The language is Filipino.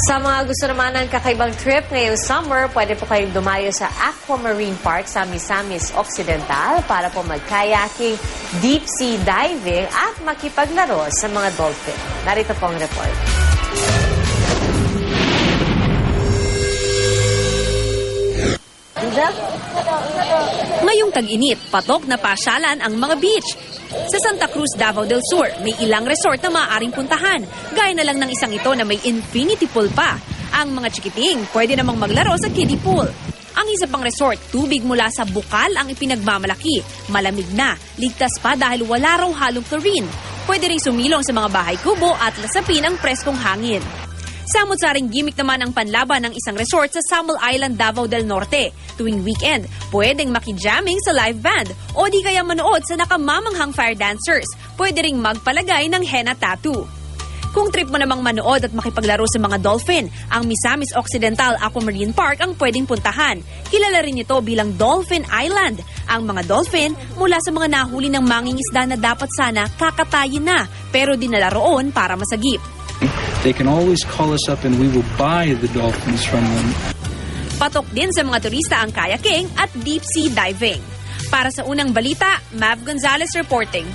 Sa mga gusto naman ng kakaibang trip ngayong summer, pwede po kayong dumayo sa Aquamarine Park sa Misamis Occidental para po mag-kayaking, deep sea diving at makipaglaro sa mga dolphin. Narito po ang report. Ngayong tag-init, patok na pasyalan ang mga beach. Sa Santa Cruz, Davao del Sur, may ilang resort na maaaring puntahan. Gaya na lang ng isang ito na may infinity pool pa. Ang mga chikiting pwede namang maglaro sa kiddie pool. Ang isa pang resort, tubig mula sa bukal ang ipinagmamalaki. Malamig na, ligtas pa dahil wala raw halong chlorine. Pwede ring sumilong sa mga bahay kubo at lasapin ang preskong hangin. Samot-saring gimmick naman ang panlaban ng isang resort sa Samuel Island, Davao del Norte. Tuwing weekend, pwedeng makijamming sa live band o di kaya manood sa nakamamanghang fire dancers. Pwede ring magpalagay ng henna tattoo. Kung trip mo namang manood at makipaglaro sa mga dolphin, ang Misamis Occidental Aquamarine Park ang pwedeng puntahan. Kilala rin ito bilang Dolphin Island. Ang mga dolphin mula sa mga nahuli ng mangingisda na dapat sana kakatayin na pero dinala roon para masagip. They can always call us up and we will buy the dolphins from them. Patok din sa mga turista ang kayaking at deep sea diving. Para sa unang balita, Mav Gonzalez reporting.